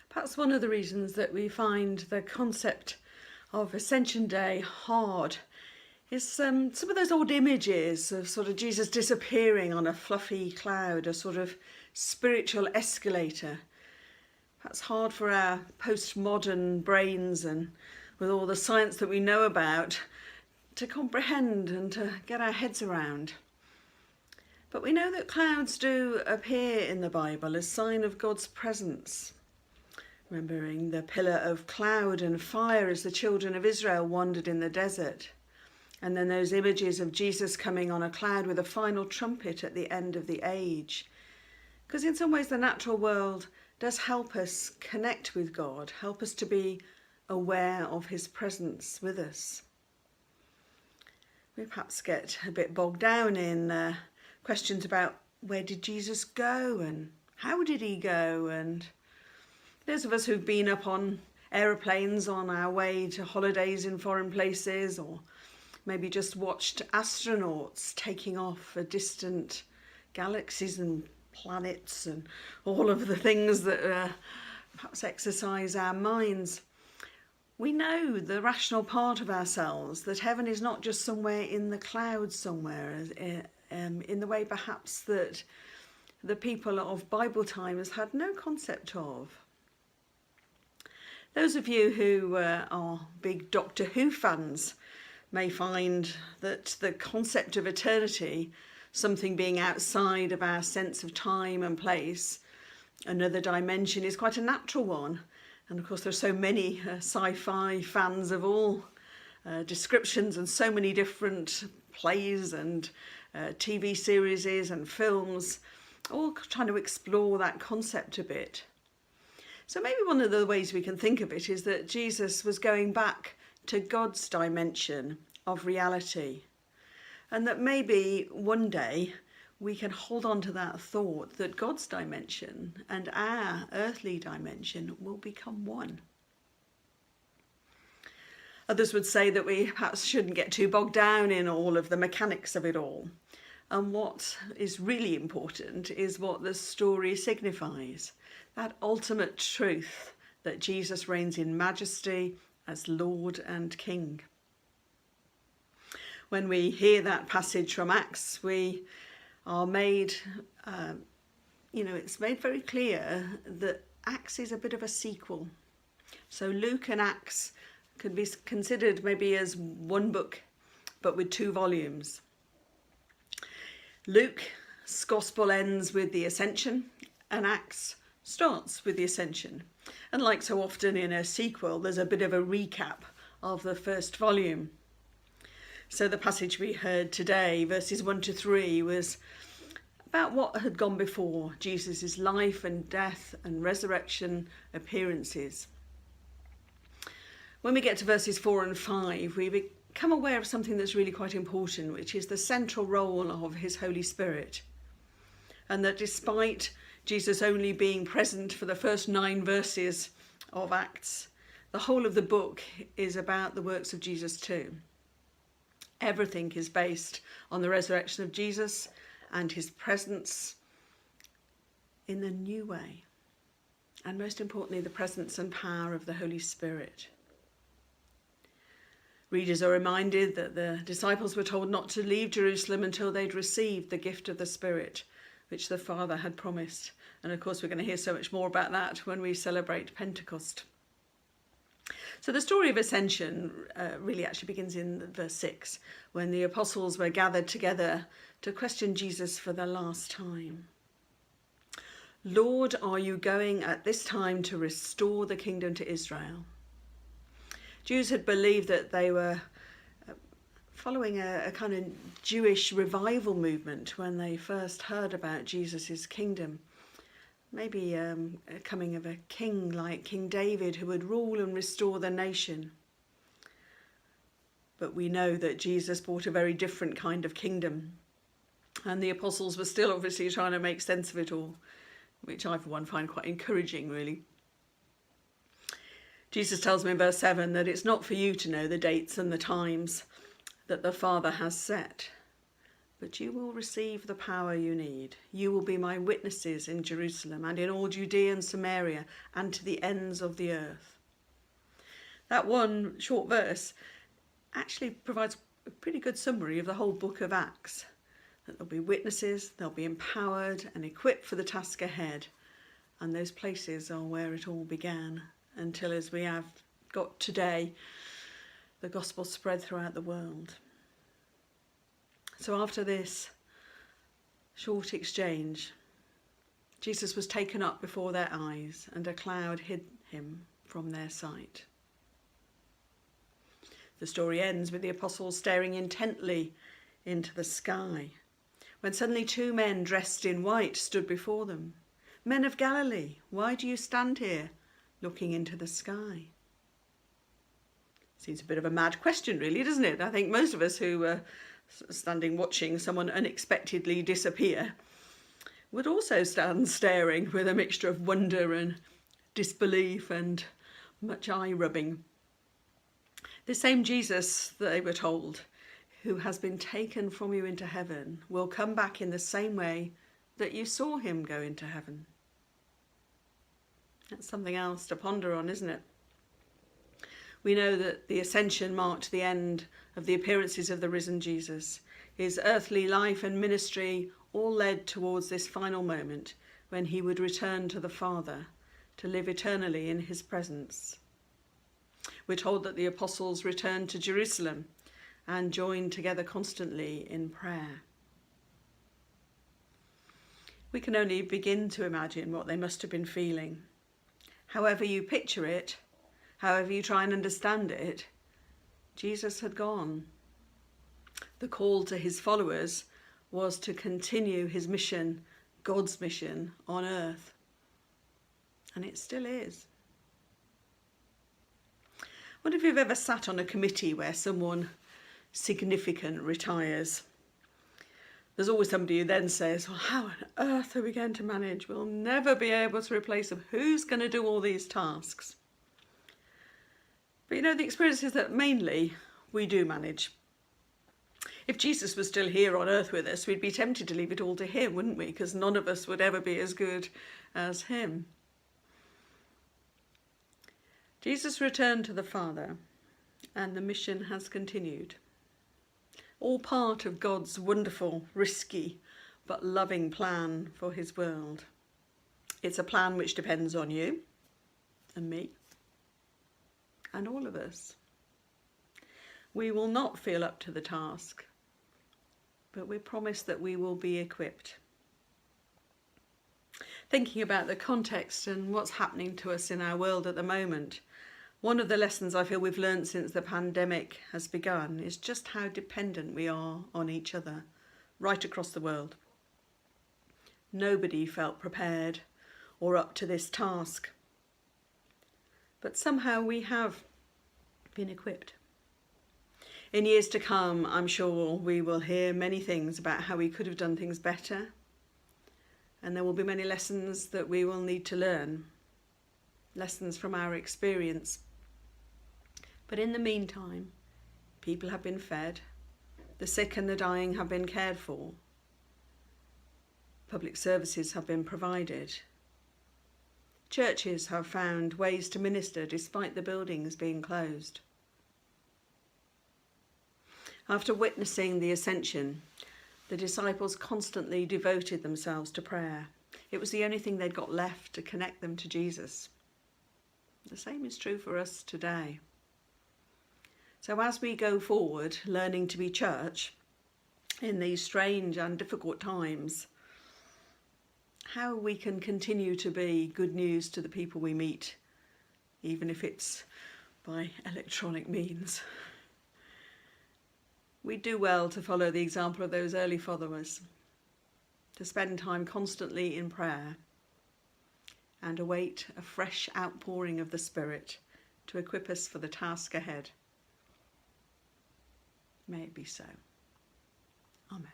Perhaps one of the reasons that we find the concept of Ascension Day hard is some of those old images of sort of Jesus disappearing on a fluffy cloud, a sort of spiritual escalator. That's hard for our postmodern brains and with all the science that we know about to comprehend and to get our heads around. But we know that clouds do appear in the Bible as sign of God's presence. Remembering the pillar of cloud and fire as the children of Israel wandered in the desert. And then those images of Jesus coming on a cloud with a final trumpet at the end of the age. Because in some ways the natural world does help us connect with God, help us to be aware of his presence with us. We perhaps get a bit bogged down in questions about where did Jesus go and how did he go, and those of us who've been up on aeroplanes on our way to holidays in foreign places, or maybe just watched astronauts taking off for distant galaxies and planets and all of the things that perhaps exercise our minds. We know the rational part of ourselves that heaven is not just somewhere in the clouds somewhere, in the way perhaps that the people of Bible times had no concept of. Those of you who are big Doctor Who fans may find that the concept of eternity, something being outside of our sense of time and place, another dimension, is quite a natural one. And of course there are so many sci-fi fans of all descriptions and so many different plays and TV series and films, all trying to explore that concept a bit. So maybe one of the ways we can think of it is that Jesus was going back to God's dimension of reality, and that maybe one day we can hold on to that thought that God's dimension and our earthly dimension will become one. Others would say that we perhaps shouldn't get too bogged down in all of the mechanics of it all. And what is really important is what the story signifies, that ultimate truth that Jesus reigns in majesty as Lord and King. When we hear that passage from Acts, we are made, it's made very clear that Acts is a bit of a sequel. So Luke and Acts could be considered maybe as one book, but with 2 volumes. Luke's Gospel ends with the Ascension, and Acts starts with the Ascension. And like so often in a sequel, there's a bit of a recap of the first volume. So the passage we heard today, verses 1 to 3, was about what had gone before, Jesus' life and death and resurrection appearances. When we get to verses 4 and 5, we become aware of something that's really quite important, which is the central role of his Holy Spirit. And that despite Jesus only being present for the first 9 verses of Acts, the whole of the book is about the works of Jesus too. Everything is based on the resurrection of Jesus and his presence in a new way. And most importantly, the presence and power of the Holy Spirit. Readers are reminded that the disciples were told not to leave Jerusalem until they'd received the gift of the Spirit, which the Father had promised. And of course, we're going to hear so much more about that when we celebrate Pentecost. So the story of Ascension really actually begins in verse 6, when the apostles were gathered together to question Jesus for the last time. Lord, are you going at this time to restore the kingdom to Israel? Jews had believed that they were following a kind of Jewish revival movement when they first heard about Jesus' kingdom. Maybe a coming of a king like King David who would rule and restore the nation. But we know that Jesus brought a very different kind of kingdom. And the apostles were still obviously trying to make sense of it all, which I for one find quite encouraging really. Jesus tells me in verse 7 that it's not for you to know the dates and the times that the Father has set. but you will receive the power you need. You will be my witnesses in Jerusalem and in all Judea and Samaria and to the ends of the earth. That one short verse actually provides a pretty good summary of the whole book of Acts. That there'll be witnesses, they'll be empowered and equipped for the task ahead. And those places are where it all began, until, as we have got today, the gospel spread throughout the world. So after this short exchange, Jesus was taken up before their eyes, and a cloud hid him from their sight. The story ends with the apostles staring intently into the sky, when suddenly two men dressed in white stood before them. Men of Galilee, why do you stand here looking into the sky? Seems a bit of a mad question, really, doesn't it? I think most of us who were standing watching someone unexpectedly disappear would also stand staring with a mixture of wonder and disbelief and much eye-rubbing. The same Jesus, they were told, who has been taken from you into heaven, will come back in the same way that you saw him go into heaven. That's something else to ponder on, isn't it? We know that the Ascension marked the end of the appearances of the risen Jesus. His earthly life and ministry all led towards this final moment when he would return to the Father to live eternally in his presence. We're told that the apostles returned to Jerusalem and joined together constantly in prayer. We can only begin to imagine what they must have been feeling. However you picture it, however you try and understand it, Jesus had gone. The call to his followers was to continue his mission, God's mission on earth. And it still is. I wonder if you've ever sat on a committee where someone significant retires. There's always somebody who then says, well, how on earth are we going to manage? We'll never be able to replace them. Who's going to do all these tasks? But you know, the experience is that mainly we do manage. If Jesus was still here on earth with us, we'd be tempted to leave it all to him, wouldn't we? Because none of us would ever be as good as him. Jesus returned to the Father, and the mission has continued. All part of God's wonderful, risky, but loving plan for his world. It's a plan which depends on you and me and all of us. We will not feel up to the task, but we're promised that we will be equipped. Thinking about the context and what's happening to us in our world at the moment, one of the lessons I feel we've learned since the pandemic has begun is just how dependent we are on each other right across the world. Nobody felt prepared or up to this task, but somehow we have been equipped. In years to come, I'm sure we will hear many things about how we could have done things better, and there will be many lessons that we will need to learn, lessons from our experience. But in the meantime, people have been fed, the sick and the dying have been cared for, public services have been provided, churches have found ways to minister despite the buildings being closed. After witnessing the Ascension, the disciples constantly devoted themselves to prayer. It was the only thing they'd got left to connect them to Jesus. The same is true for us today. So as we go forward, learning to be church in these strange and difficult times, how we can continue to be good news to the people we meet, even if it's by electronic means. We do well to follow the example of those early followers, to spend time constantly in prayer and await a fresh outpouring of the Spirit to equip us for the task ahead. May it be so. Amen.